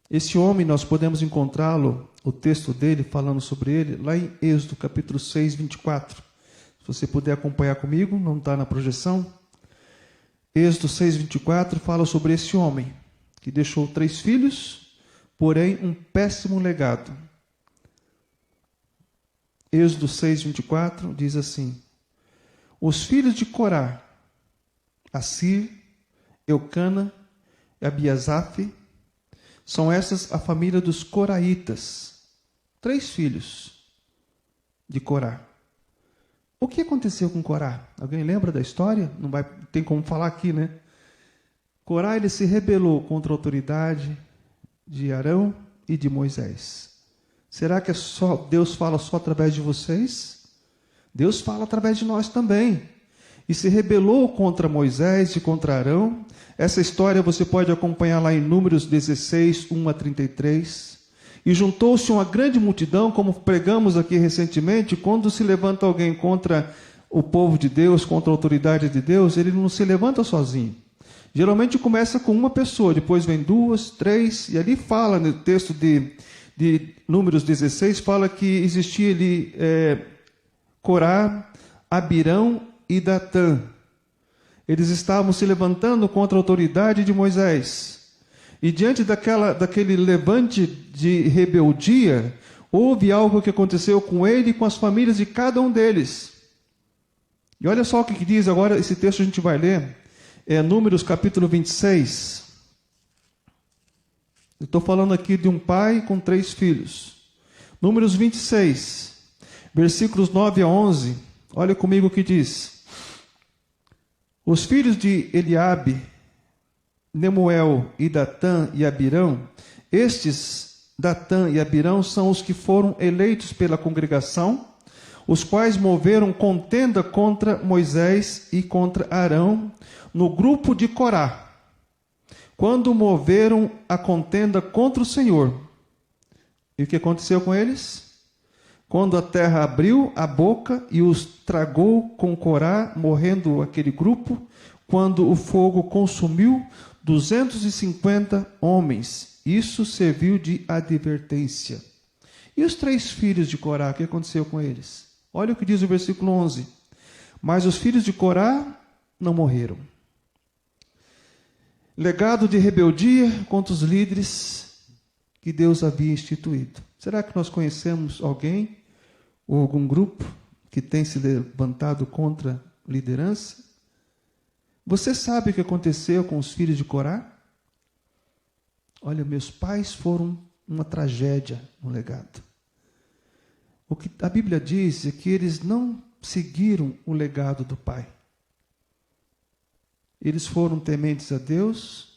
Esse homem, nós podemos encontrá-lo, o texto dele, falando sobre ele, lá em Êxodo, capítulo 6, 24. Se você puder acompanhar comigo, não está na projeção. Êxodo 6, 24 fala sobre esse homem, que deixou 3 filhos, porém um péssimo legado. Êxodo 6, 24 diz assim: os filhos de Corá, Assir, Eucana e Abiasaf, são essas a família dos coraitas. 3 filhos de Corá. O que aconteceu com Corá? Alguém lembra da história? Não tem como falar aqui, né? Corá, ele se rebelou contra a autoridade de Arão e de Moisés. Será que Deus fala só através de vocês? Deus fala através de nós também. E se rebelou contra Moisés e contra Arão. Essa história você pode acompanhar lá em Números 16, 1 a 33. E juntou-se uma grande multidão, como pregamos aqui recentemente, quando se levanta alguém contra o povo de Deus, contra a autoridade de Deus, ele não se levanta sozinho. Geralmente começa com uma pessoa, depois vem 2, 3, e ali fala no texto de Números 16, fala que existia ali Corá, Abirão e Datã. Eles estavam se levantando contra a autoridade de Moisés. E diante daquele levante de rebeldia, houve algo que aconteceu com ele e com as famílias de cada um deles. E olha só o que diz agora, esse texto a gente vai ler, Números capítulo 26. Eu estou falando aqui de um pai com 3 filhos. Números 26, versículos 9 a 11. Olha comigo o que diz. Os filhos de Eliabe, Nemuel e Datã e Abirão, estes, Datã e Abirão, são os que foram eleitos pela congregação, os quais moveram contenda contra Moisés e contra Arão no grupo de Corá, quando moveram a contenda contra o Senhor. E o que aconteceu com eles? Quando a terra abriu a boca e os tragou com Corá, morrendo aquele grupo, quando o fogo consumiu 250 homens. Isso serviu de advertência. E os 3 filhos de Corá, o que aconteceu com eles? Olha o que diz o versículo 11. Mas os filhos de Corá não morreram. Legado de rebeldia contra os líderes que Deus havia instituído. Será que nós conhecemos alguém ou algum grupo que tem se levantado contra liderança? Você sabe o que aconteceu com os filhos de Corá? Olha, meus pais foram uma tragédia no legado. O que a Bíblia diz é que eles não seguiram o legado do pai. Eles foram tementes a Deus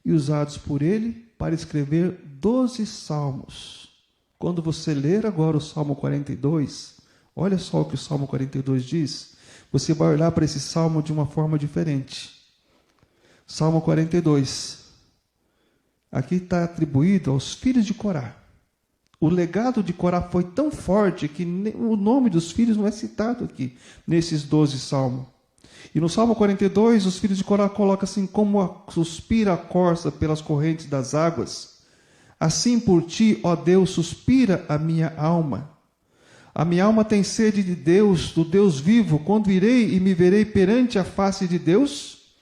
e usados por ele para escrever 12 salmos. Quando você ler agora o Salmo 42, olha só o que o Salmo 42 diz. Você vai olhar para esse salmo de uma forma diferente. Salmo 42. Aqui está atribuído aos filhos de Corá. O legado de Corá foi tão forte que o nome dos filhos não é citado aqui, nesses 12 salmos. E no Salmo 42, os filhos de Corá colocam assim: como suspira a corça pelas correntes das águas, assim por ti, ó Deus, suspira a minha alma. A minha alma tem sede de Deus, do Deus vivo. Quando irei e me verei perante a face de Deus?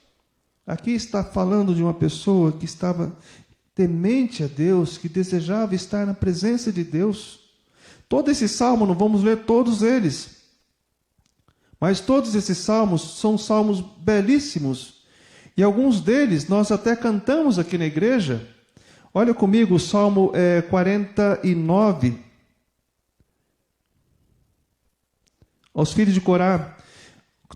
Aqui está falando de uma pessoa que estava temente a Deus, que desejava estar na presença de Deus. Todo esse salmo, não vamos ler todos eles, mas todos esses salmos são salmos belíssimos. E alguns deles nós até cantamos aqui na igreja. Olha comigo o Salmo 49. Aos filhos de Corá.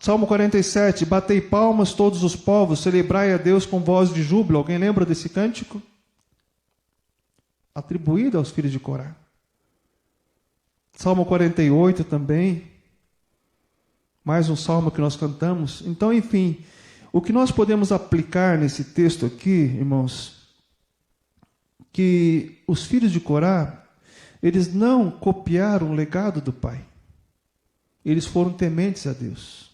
Salmo 47. Batei palmas todos os povos, celebrai a Deus com voz de júbilo. Alguém lembra desse cântico? Atribuído aos filhos de Corá. Salmo 48 também, mais um salmo que nós cantamos. Então, enfim, o que nós podemos aplicar nesse texto aqui, irmãos, que os filhos de Corá, eles não copiaram o legado do pai. Eles foram tementes a Deus.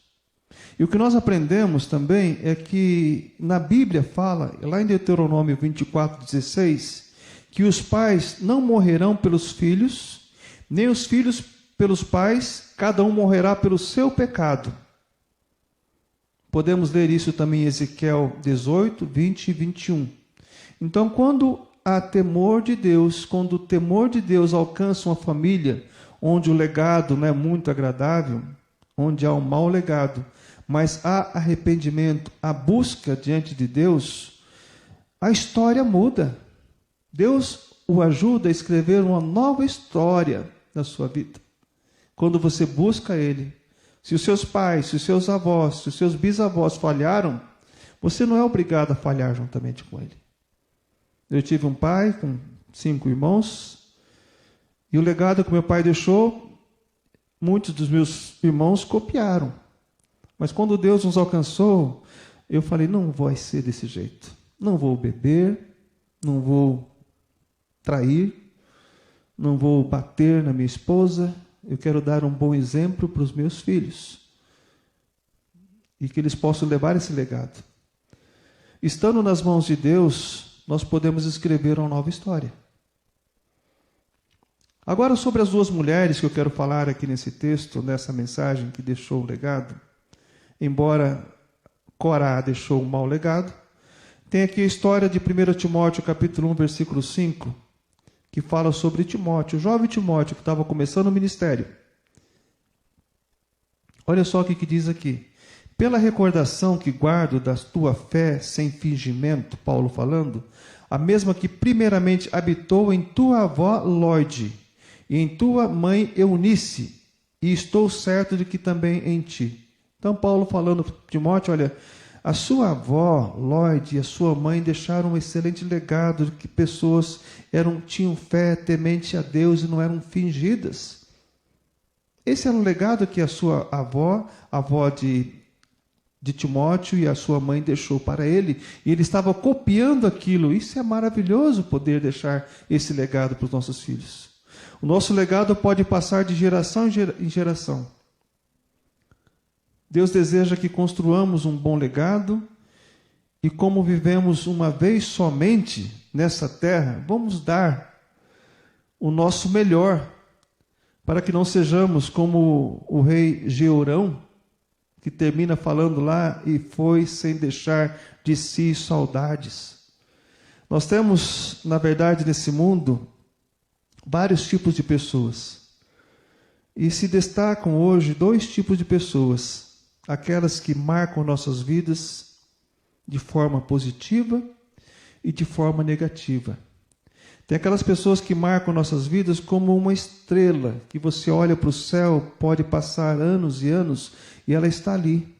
E o que nós aprendemos também é que na Bíblia fala, lá em Deuteronômio 24:16, que os pais não morrerão pelos filhos, nem os filhos pelos pais, cada um morrerá pelo seu pecado. Podemos ler isso também em Ezequiel 18, 20 e 21. Então, quando há temor de Deus, quando o temor de Deus alcança uma família, onde o legado não é muito agradável, onde há um mau legado, mas há arrependimento, há busca diante de Deus, a história muda. Deus o ajuda a escrever uma nova história na sua vida. Quando você busca Ele, se os seus pais, se os seus avós, se os seus bisavós falharam, você não é obrigado a falhar juntamente com Ele. Eu tive um pai com 5 irmãos, e o legado que meu pai deixou, muitos dos meus irmãos copiaram. Mas quando Deus nos alcançou, eu falei, não vai ser desse jeito. Não vou beber, não vou trair, não vou bater na minha esposa. Eu quero dar um bom exemplo para os meus filhos. E que eles possam levar esse legado. Estando nas mãos de Deus, nós podemos escrever uma nova história. Agora, sobre as duas mulheres que eu quero falar aqui nesse texto, nessa mensagem que deixou o legado. Embora Corá deixou um mau legado, tem aqui a história de 1 Timóteo, capítulo 1, versículo 5, que fala sobre Timóteo, o jovem Timóteo que estava começando o ministério. Olha só o que diz aqui. Pela recordação que guardo da tua fé sem fingimento, Paulo falando, a mesma que primeiramente habitou em tua avó Lóide e em tua mãe Eunice, e estou certo de que também em ti. Então Paulo falando para Timóteo, olha, a sua avó Lóide e a sua mãe deixaram um excelente legado de que pessoas tinham fé temente a Deus e não eram fingidas. Esse era um legado que a sua avó, a avó de Timóteo e a sua mãe deixou para ele, e ele estava copiando aquilo. Isso é maravilhoso, poder deixar esse legado para os nossos filhos. O nosso legado pode passar de geração em geração. Deus deseja que construamos um bom legado, e como vivemos uma vez somente nessa terra, vamos dar o nosso melhor, para que não sejamos como o rei Jeorão, que termina falando lá, e foi sem deixar de si saudades. Nós temos, na verdade, nesse mundo, vários tipos de pessoas. E se destacam hoje 2 tipos de pessoas. Aquelas que marcam nossas vidas de forma positiva e de forma negativa. Tem aquelas pessoas que marcam nossas vidas como uma estrela, que você olha para o céu, pode passar anos e anos, e ela está ali.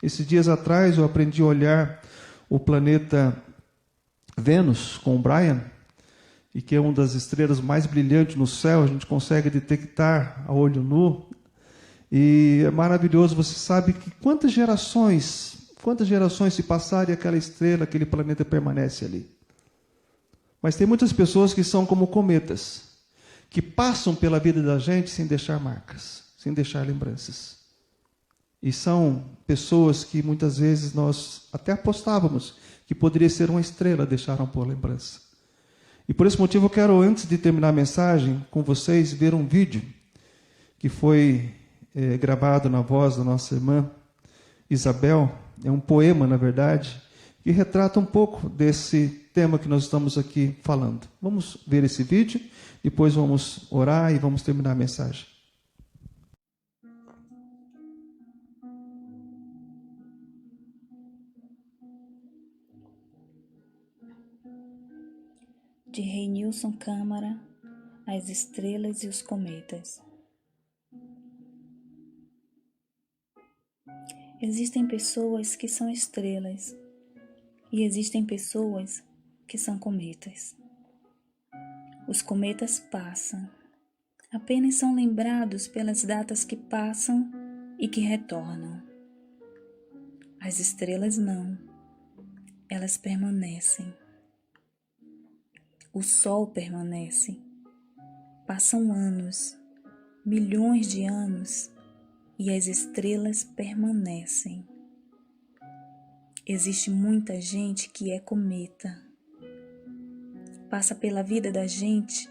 Esses dias atrás eu aprendi a olhar o planeta Vênus com o Brian, e que é uma das estrelas mais brilhantes no céu, a gente consegue detectar a olho nu, e é maravilhoso. Você sabe que quantas gerações se passarem, aquela estrela, aquele planeta permanece ali. Mas tem muitas pessoas que são como cometas, que passam pela vida da gente sem deixar marcas, sem deixar lembranças. E são pessoas que muitas vezes nós até apostávamos que poderia ser uma estrela, deixaram por lembrança. E por esse motivo eu quero, antes de terminar a mensagem com vocês, ver um vídeo que foi gravado na voz da nossa irmã Isabel. É um poema, na verdade, que retrata um pouco desse tema que nós estamos aqui falando. Vamos ver esse vídeo, depois vamos orar e vamos terminar a mensagem. De Reinilson Câmara, As Estrelas e os Cometas. Existem pessoas que são estrelas e existem pessoas que são cometas. Os cometas passam, apenas são lembrados pelas datas que passam e que retornam. As estrelas não, elas permanecem. O sol permanece. Passam anos, milhões de anos, e as estrelas permanecem. Existe muita gente que é cometa. Passa pela vida da gente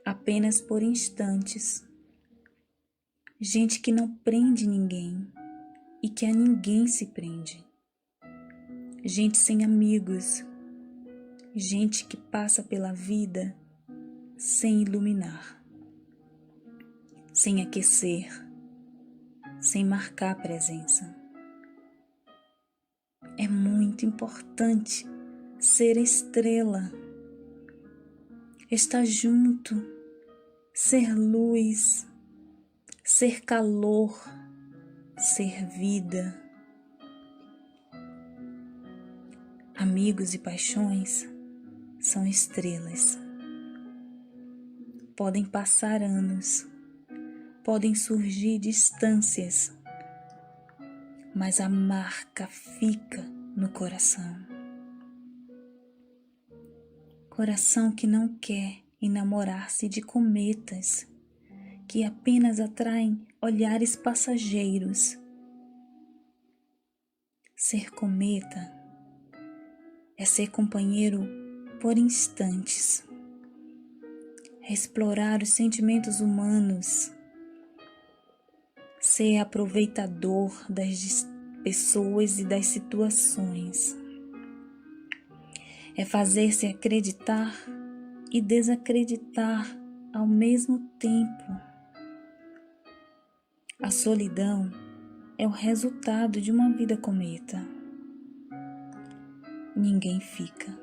apenas por instantes. Gente que não prende ninguém e que a ninguém se prende. Gente sem amigos. Gente que passa pela vida sem iluminar, sem aquecer, sem marcar presença. É muito importante ser estrela, estar junto, ser luz, ser calor, ser vida. Amigos e paixões são estrelas. Podem passar anos, podem surgir distâncias, mas a marca fica no coração. Coração que não quer enamorar-se de cometas, que apenas atraem olhares passageiros. Ser cometa é ser companheiro por instantes, é explorar os sentimentos humanos, ser aproveitador das pessoas e das situações, é fazer-se acreditar e desacreditar ao mesmo tempo. A solidão é o resultado de uma vida cometa. Ninguém fica.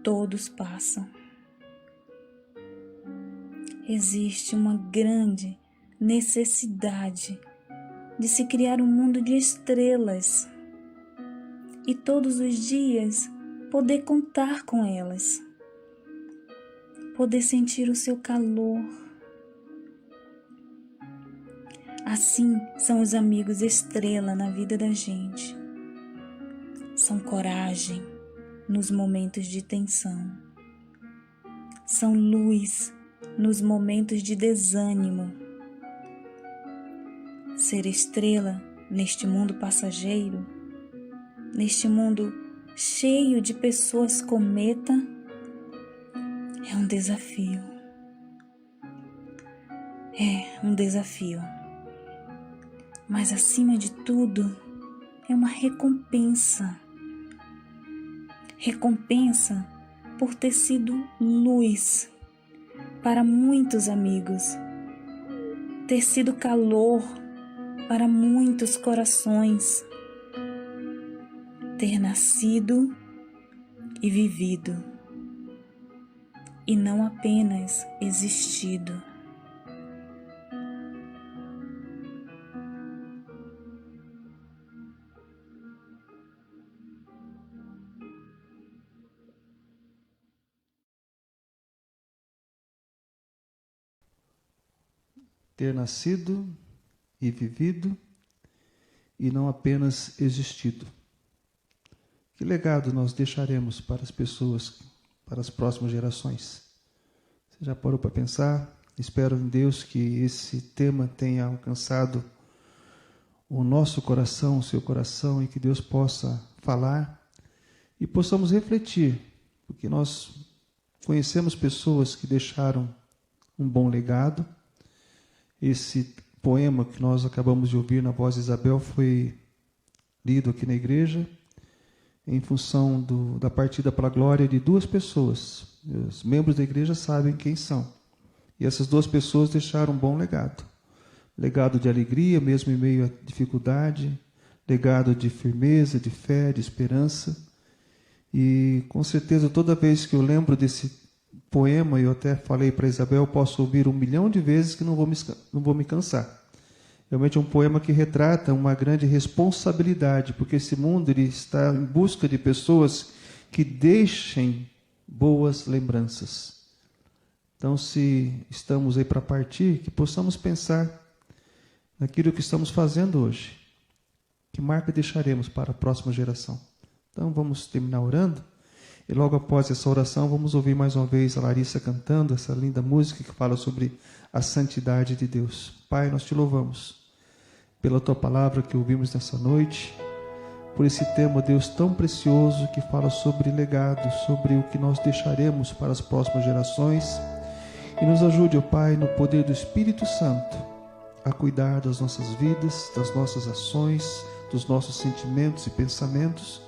Todos passam. Existe uma grande necessidade de se criar um mundo de estrelas e todos os dias poder contar com elas, poder sentir o seu calor. Assim são os amigos estrela na vida da gente. São coragem nos momentos de tensão. São luz nos momentos de desânimo. Ser estrela neste mundo passageiro, neste mundo cheio de pessoas cometa, é um desafio. É um desafio. Mas acima de tudo, é uma recompensa. Recompensa por ter sido luz para muitos amigos, ter sido calor para muitos corações, ter nascido e vivido, e não apenas existido. Ter nascido e vivido e não apenas existido. Que legado nós deixaremos para as pessoas, para as próximas gerações? Você já parou para pensar? Espero em Deus que esse tema tenha alcançado o nosso coração, o seu coração, e que Deus possa falar e possamos refletir, porque nós conhecemos pessoas que deixaram um bom legado. Esse poema que nós acabamos de ouvir na voz de Isabel foi lido aqui na igreja em função da partida para a glória de duas pessoas. Os membros da igreja sabem quem são. E essas duas pessoas deixaram um bom legado. Legado de alegria, mesmo em meio à dificuldade. Legado de firmeza, de fé, de esperança. E com certeza toda vez que eu lembro desse poema, eu até falei para Isabel, posso ouvir 1 milhão de vezes que não vou me cansar. Realmente é um poema que retrata uma grande responsabilidade, porque esse mundo ele está em busca de pessoas que deixem boas lembranças. Então, se estamos aí para partir, que possamos pensar naquilo que estamos fazendo hoje. Que marca deixaremos para a próxima geração? Então, vamos terminar orando. E logo após essa oração, vamos ouvir mais uma vez a Larissa cantando essa linda música que fala sobre a santidade de Deus. Pai, nós te louvamos pela tua palavra que ouvimos nessa noite, por esse tema, Deus, tão precioso que fala sobre legado, sobre o que nós deixaremos para as próximas gerações. E nos ajude, ó Pai, no poder do Espírito Santo, a cuidar das nossas vidas, das nossas ações, dos nossos sentimentos e pensamentos,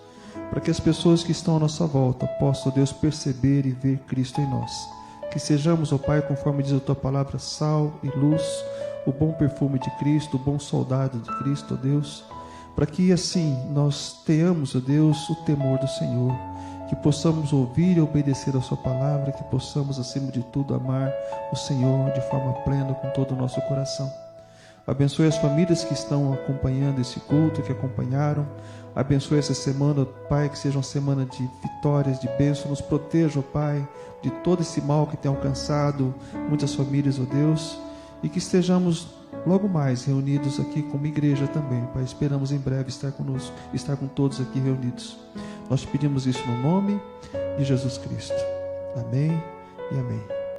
para que as pessoas que estão à nossa volta possam, Deus, perceber e ver Cristo em nós. Que sejamos, ó Pai, conforme diz a tua palavra, sal e luz, o bom perfume de Cristo, o bom soldado de Cristo, ó Deus, para que assim nós tenhamos, ó Deus, o temor do Senhor, que possamos ouvir e obedecer a sua palavra, que possamos, acima de tudo, amar o Senhor de forma plena com todo o nosso coração. Abençoe as famílias que estão acompanhando esse culto, que acompanharam. Abençoe essa semana, Pai, que seja uma semana de vitórias, de bênção. Nos proteja, ó Pai, de todo esse mal que tem alcançado muitas famílias, ó Deus. E que estejamos logo mais reunidos aqui como igreja também, Pai. Esperamos em breve estar conosco, estar com todos aqui reunidos. Nós te pedimos isso no nome de Jesus Cristo. Amém e amém.